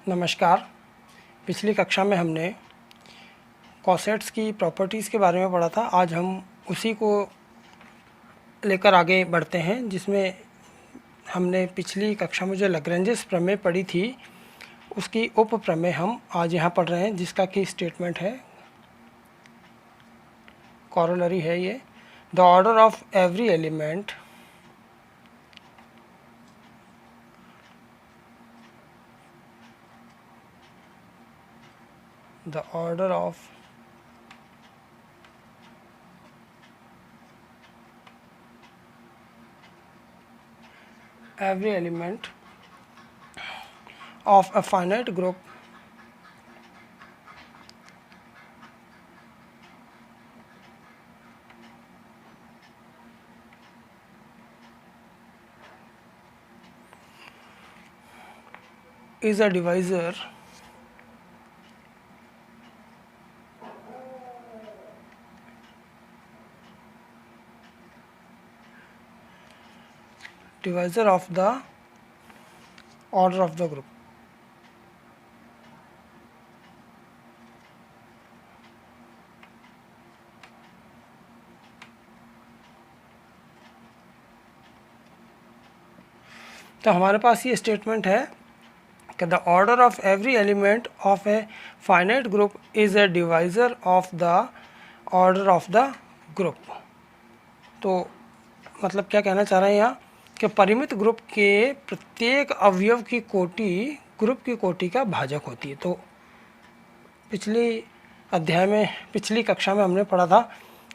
नमस्कार। पिछली कक्षा में हमने कॉसेट्स की प्रॉपर्टीज़ के बारे में पढ़ा था। आज हम उसी को लेकर आगे बढ़ते हैं, जिसमें हमने पिछली कक्षा में जो लैग्रेंजेस प्रमेय पढ़ी थी उसकी उप प्रमेय हम आज यहाँ पढ़ रहे हैं, जिसका की स्टेटमेंट है, कॉरोलरी है ये, the order of every element the order of every element of a finite group is a divisor of the order of the group। तो हमारे पास ये स्टेटमेंट है कि the order of every element of A finite group is a divisor of the order of the group. तो मतलब क्या कहना चाह रहे हैं यहाँ कि परिमित ग्रुप के प्रत्येक अवयव की कोटि ग्रुप की कोटि का भाजक होती है। तो पिछली कक्षा में हमने पढ़ा था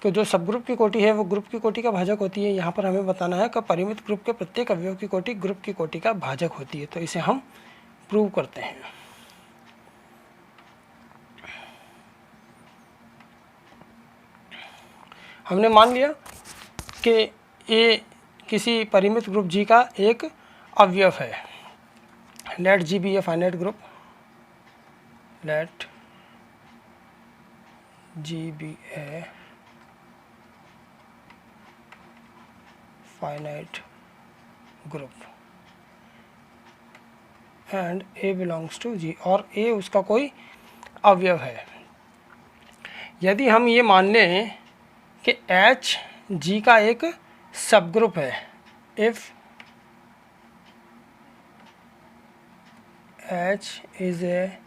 कि जो सब ग्रुप की कोटि है वो ग्रुप की कोटि का भाजक होती है। यहाँ पर हमें बताना है कि परिमित ग्रुप के प्रत्येक अवयव की कोटि ग्रुप की कोटि का भाजक होती है। तो इसे हम प्रूव करते हैं। हमने मान लिया कि ये किसी परिमित ग्रुप G का एक अवयव है। Let G be a finite group, let G be a finite group and A belongs to G, और A उसका कोई अवयव है। यदि हम ये मान लें कि H G का एक सब ग्रुप है, if H is a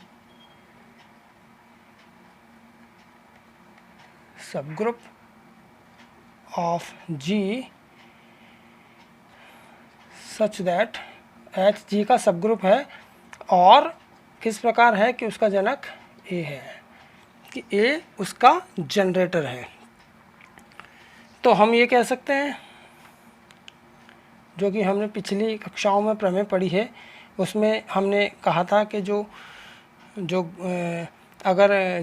subgroup of G such that H G का सब ग्रुप है और किस प्रकार है कि उसका जनक A है, कि A उसका जनरेटर है। तो हम ये कह सकते हैं, जो कि हमने पिछली कक्षाओं में प्रमेय पढ़ी है, उसमें हमने कहा था कि जो अगर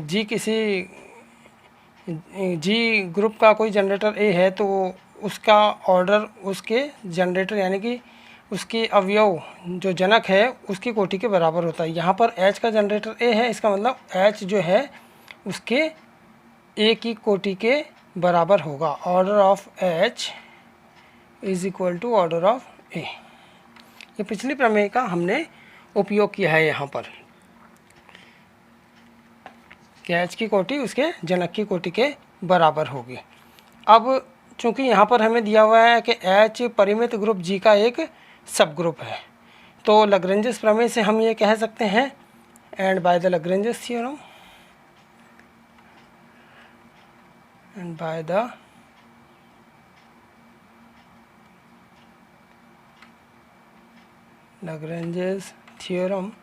G ग्रुप का कोई जनरेटर A है तो उसका ऑर्डर उसके जनरेटर यानी कि उसके अवयव जो जनक है उसकी कोटि के बराबर होता है। यहाँ पर H का जनरेटर A है, इसका मतलब H जो है उसके A की कोटि के बराबर होगा। Order of H is equal to order of A। ये पिछली प्रमेय का हमने उपयोग किया है यहाँ पर कि H की कोटि उसके जनक की कोटि के बराबर होगी। अब चूंकि यहाँ पर हमें दिया हुआ है कि H परिमित ग्रुप G का एक सब ग्रुप है, तो लैग्रेंजेस प्रमेय से हम ये कह सकते हैं, and by the Lagrange's theorem and by the Lagrange's theorem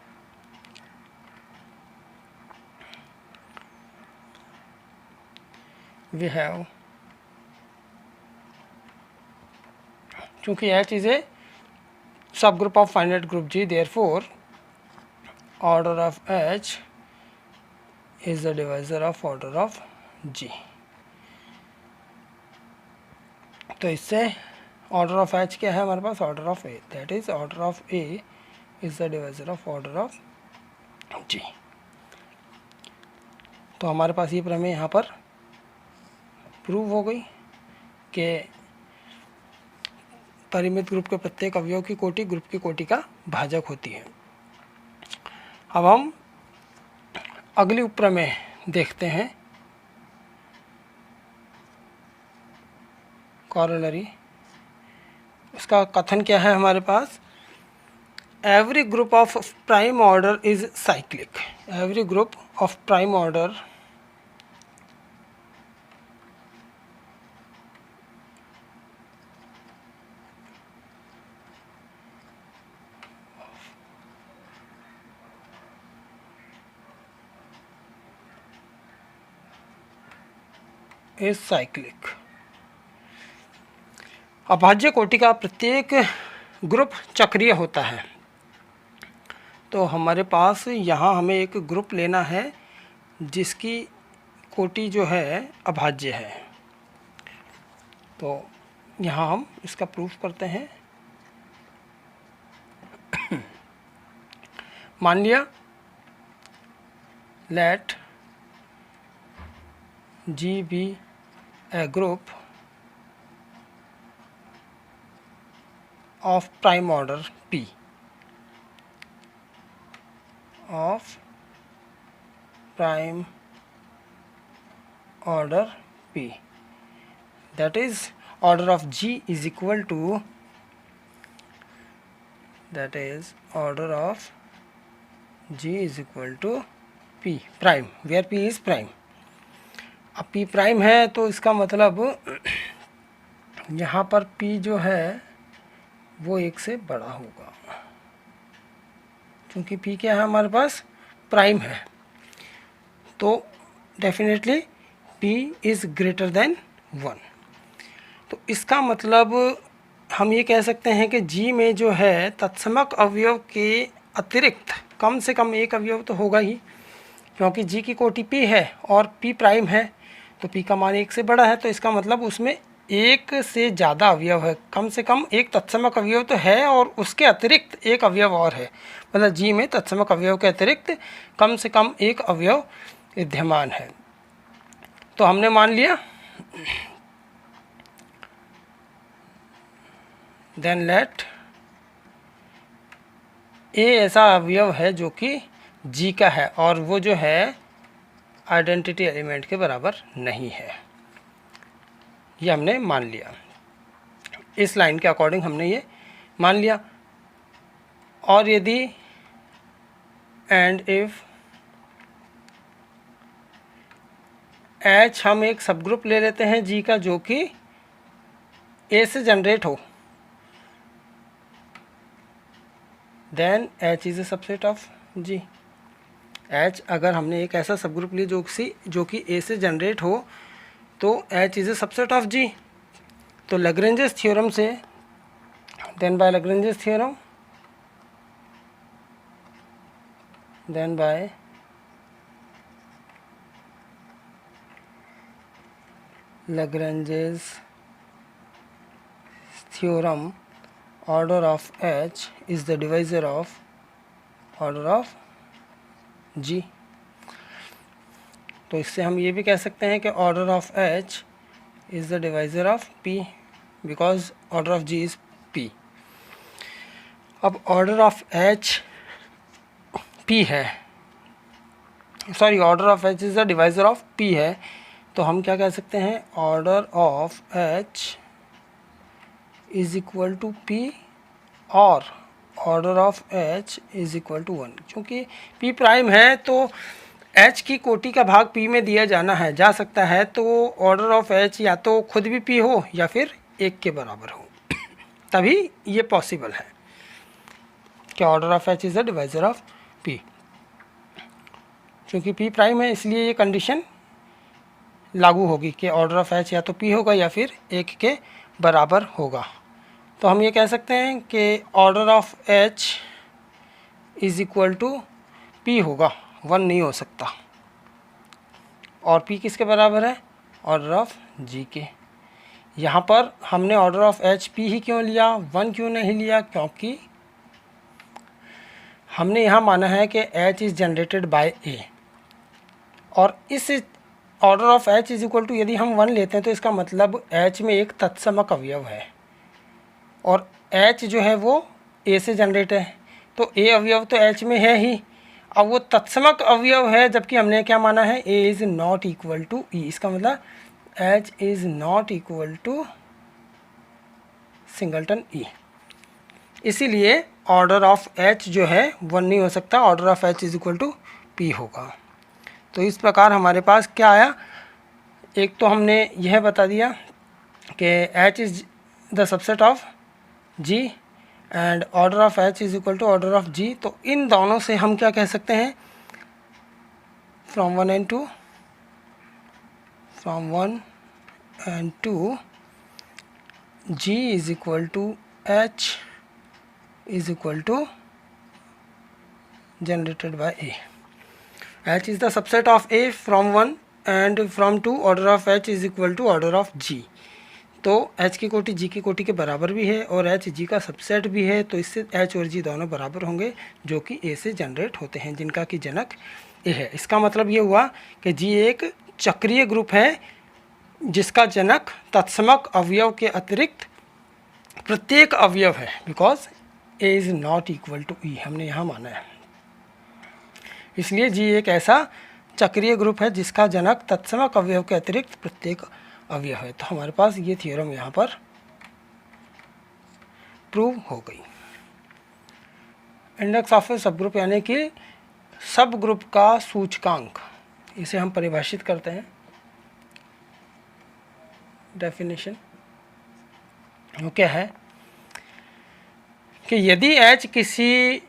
we have, चूँकि H is a subgroup of finite group G, therefore order of H is the divisor of order of G। तो इससे order of H क्या है हमारे पास, order of A, that is order of A is the divisor of order of G। तो हमारे पास ये प्रमेय यहाँ पर प्रूव हो गई कि परिमित ग्रुप के प्रत्येक अवयव की कोटि ग्रुप की कोटि का भाजक होती है। अब हम अगली उपप्रमेय देखते हैं, कॉरोलरी। उसका कथन क्या है हमारे पास? Every group of prime order is cyclic. Every group of prime order is cyclic. अभाज्य कोटि का प्रत्येक ग्रुप चक्रीय होता है। तो हमारे पास यहाँ हमें एक ग्रुप लेना है जिसकी कोटि जो है अभाज्य है। तो यहाँ हम इसका प्रूफ करते हैं। मान लिया late G be a group of prime order P, of prime order P, that is order of G is equal to, that is order of G is equal to P prime, where P is prime। अब P prime है तो इसका मतलब यहाँ पर P जो है वो 1 से बड़ा होगा, क्योंकि P क्या है हमारे पास? प्राइम है। तो definitely P is greater than 1। तो इसका मतलब हम ये कह सकते हैं कि G में जो है तत्समक अवयव के अतिरिक्त कम से कम एक अवयव तो होगा ही, क्योंकि G की कोटि P है और P प्राइम है, तो P का मान 1 से बड़ा है। तो इसका मतलब उसमें एक से ज़्यादा अवयव है, कम से कम एक तत्समक अवयव तो है और उसके अतिरिक्त एक अवयव और है। मतलब G में तत्समक अवयव के अतिरिक्त कम से कम एक अवयव विद्यमान है। तो हमने मान लिया। देन लेट A ऐसा अवयव है जो कि G का है और वो जो है आइडेंटिटी एलिमेंट के बराबर नहीं है। ये हमने मान लिया। इस लाइन के अकॉर्डिंग हमने ये मान लिया। और यदि एंड इफ H हम एक सब ग्रुप ले लेते हैं G का जो कि A से जनरेट हो, then H is a subset of G। H अगर हमने एक ऐसा सब ग्रुप लिया जो कि A से जनरेट हो तो H is a subset of G। तो लैग्रेंजेस थ्योरम से, then by Lagrange's theorem, then by Lagrange's theorem, order of H is the divisor of order of G। तो इससे हम ये भी कह सकते हैं कि order of H is the divisor of P because order of G is P। अब order of H P है, sorry order of H is the divisor of P है, तो हम क्या कह सकते हैं? Order of H is equal to P और order of H is equal to 1। क्योंकि P प्राइम है तो H की कोटि का भाग P में दिया जा सकता है, तो ऑर्डर ऑफ H या तो खुद भी P हो या फिर 1 के बराबर हो, तभी ये पॉसिबल है कि order of H is the divisor of P। क्योंकि P प्राइम है इसलिए ये कंडीशन लागू होगी कि ऑर्डर ऑफ H या तो P होगा या फिर 1 के बराबर होगा। तो हम ये कह सकते हैं कि order of H is equal to P होगा, 1 नहीं हो सकता। और P किसके बराबर है? ऑर्डर ऑफ G के। यहाँ पर हमने ऑर्डर ऑफ H P ही क्यों लिया, 1 क्यों नहीं लिया? क्योंकि हमने यहाँ माना है कि H इज़ जनरेटेड बाय A, और इस order of H is equal to यदि हम 1 लेते हैं तो इसका मतलब H में एक तत्समक अवयव है और H जो है वो A से जनरेट है, तो A अवयव तो H में है ही। अब वो तत्समक अवयव है, जबकि हमने क्या माना है, A is not equal to E. इसका मतलब H is not equal to singleton E. इसीलिए ऑर्डर ऑफ एच जो है 1 नहीं हो सकता, order of H is equal to P होगा। तो इस प्रकार हमारे पास क्या आया, एक तो हमने यह बता दिया कि H is the subset of G and order of H is equal to order of G. तो इन दोनों से हम क्या कह सकते हैं, from 1 and 2, from 1 and 2 G is equal to H is equal to generated by A. H is the subset of A from 1 and from 2 order of H is equal to order of G. तो H की कोटि G की कोटि के बराबर भी है और H G का सबसेट भी है, तो इससे H और G दोनों बराबर होंगे जो कि A से जनरेट होते हैं, जिनका कि जनक A है। इसका मतलब ये हुआ कि G एक चक्रीय ग्रुप है जिसका जनक तत्समक अवयव के अतिरिक्त प्रत्येक अवयव है, because A is not equal to E हमने यहाँ माना है। इसलिए जी एक ऐसा चक्रीय ग्रुप है जिसका जनक तत्समक अवयव के अतिरिक्त प्रत्येक अवयव है। तो हमारे पास ये थ्योरम यहाँ पर प्रूव हो गई। इंडेक्स ऑफ ए सब ग्रुप यानी कि सब ग्रुप का सूचकांक, इसे हम परिभाषित करते हैं। डेफिनेशन वो क्या है कि यदि H किसी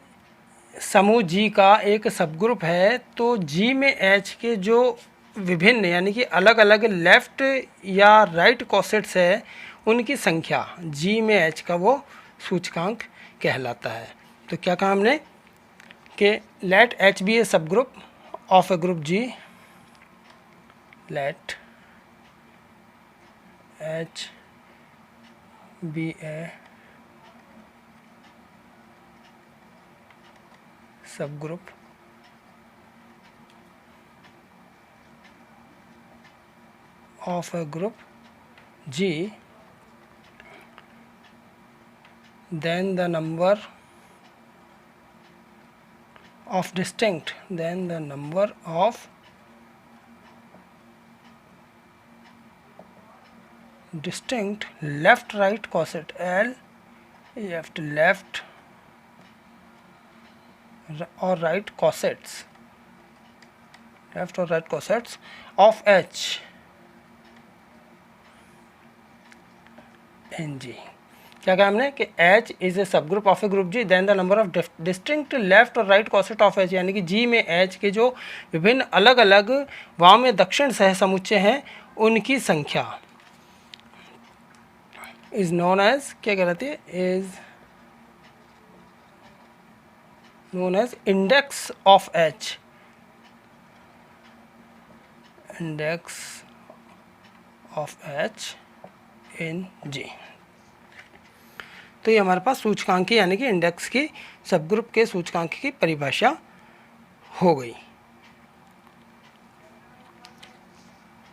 समूह G का एक सबग्रुप है तो G में H के जो विभिन्न यानी कि अलग अलग लेफ़्ट या राइट कॉसेट्स है उनकी संख्या G में H का वो सूचकांक कहलाता है। तो क्या कहा हमने कि late H be a subgroup of a group G, let H be a subgroup of a group G, then the number of distinct left right coset L left or right cossets of H in G। क्या कहा हमने कि H is a subgroup of a group G, then the number of distinct left और right coset of H, यानी कि G में H के जो विभिन्न अलग अलग वाम या दक्षिण सह समुच्चय हैं उनकी संख्या इज नोन एज, क्या कहलाती है, is known as index of H, index of H in G। तो ये हमारे पास सूचकांक यानी कि इंडेक्स की सबग्रुप के सूचकांक की परिभाषा हो गई,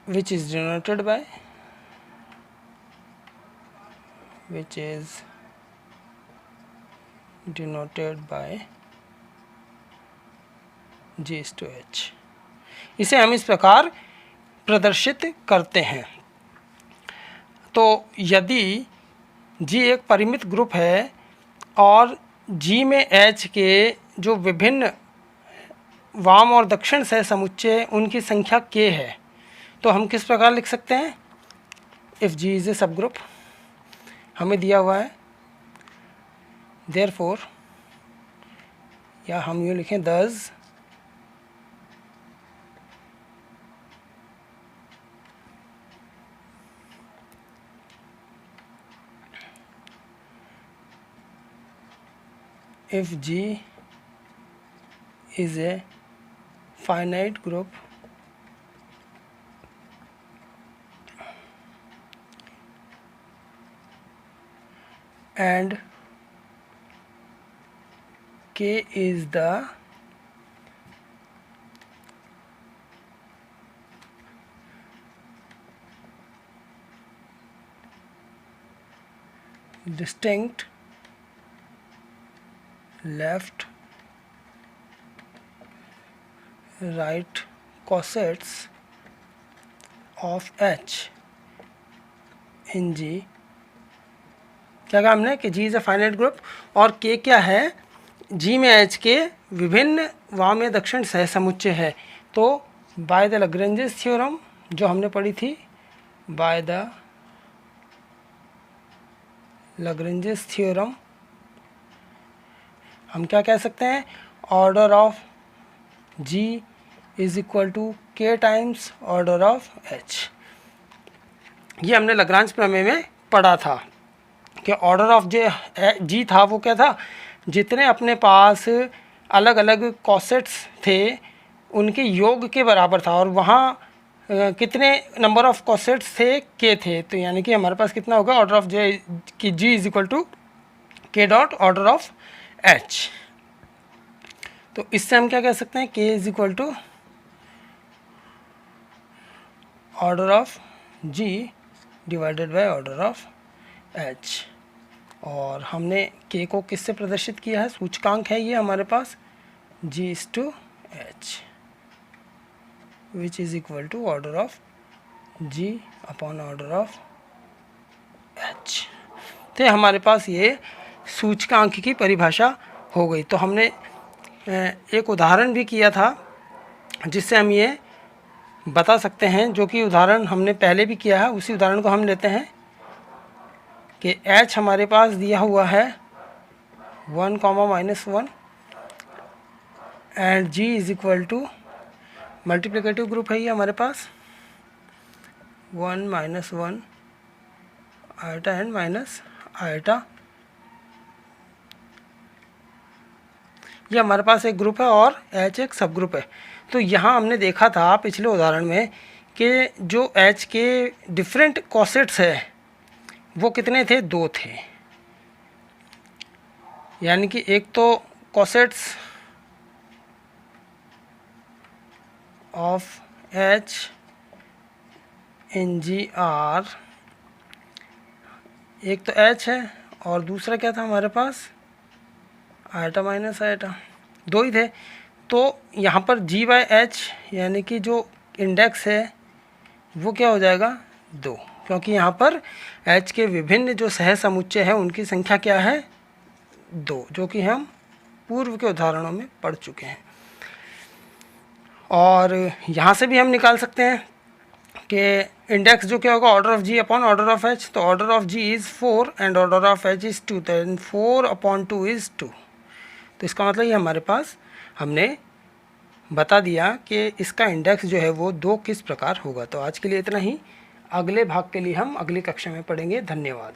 which is denoted by G is to H। इसे हम इस प्रकार प्रदर्शित करते हैं। तो यदि G एक परिमित ग्रुप है और G में H के जो विभिन्न वाम और दक्षिण सह समुच्चय उनकी संख्या k है, तो हम किस प्रकार लिख सकते हैं, इफ़ G इज़ ए सब ग्रुप हमें दिया हुआ है, देयरफॉर, या हम यूँ लिखें दस if G is a finite group and K is the distinct left right cosets of H in G. क्या कहा हमने कि G is a finite group, और के क्या है, जी में एच के विभिन्न वाम दक्षिण सह समुच्चय है। तो बाय द लैग्रेंजेस थ्योरम जो हमने पढ़ी थी, बाय द लैग्रेंजेस थ्योरम हम क्या कह सकते हैं, order of G is equal to K times order of H. ये हमने लैग्रांज प्रमेय में पढ़ा था कि ऑर्डर ऑफ जी था वो क्या था, जितने अपने पास अलग अलग कॉसेट्स थे उनके योग के बराबर था, और वहाँ कितने नंबर ऑफ कॉसेट्स थे, के थे। तो यानी कि हमारे पास कितना होगा, ऑर्डर ऑफ जे की G is equal to K dot order of H. तो इससे हम क्या कह सकते हैं, K is equal to order of G divided by order of H. और हमने के को किससे प्रदर्शित किया है, सूचकांक है ये हमारे पास G is to H, which is equal to order of G upon order of H. तो हमारे पास ये सूचकांक की परिभाषा हो गई। तो हमने एक उदाहरण भी किया था जिससे हम ये बता सकते हैं, जो कि उदाहरण हमने पहले भी किया है, उसी उदाहरण को हम लेते हैं कि h हमारे पास दिया हुआ है 1, -1 and g is equal to multiplicative group है ये हमारे पास 1 -1 आयटा एंड माइनस आयटा। ये हमारे पास एक ग्रुप है और h एक सब ग्रुप है। तो यहाँ हमने देखा था पिछले उदाहरण में कि जो h के डिफरेंट कॉसेट्स है वो कितने थे, 2 थे। यानी कि एक तो cosets of h in G are, एक तो h है और दूसरा क्या था हमारे पास, आयटा माइनस आयटा, 2 ही थे। तो यहाँ पर g बाय एच यानी कि जो इंडेक्स है वो क्या हो जाएगा, 2, क्योंकि यहाँ पर h के विभिन्न जो सह समुच्चय हैं उनकी संख्या क्या है, 2, जो कि हम पूर्व के उदाहरणों में पढ़ चुके हैं। और यहाँ से भी हम निकाल सकते हैं कि इंडेक्स जो क्या होगा, order of G upon order of H. तो order of G is 4 and order of H is 2, then 4/2 is 2। तो इसका मतलब ये हमारे पास हमने बता दिया कि इसका इंडेक्स जो है वो 2 किस प्रकार होगा। तो आज के लिए इतना ही, अगले भाग के लिए हम अगली कक्षा में पढ़ेंगे। धन्यवाद।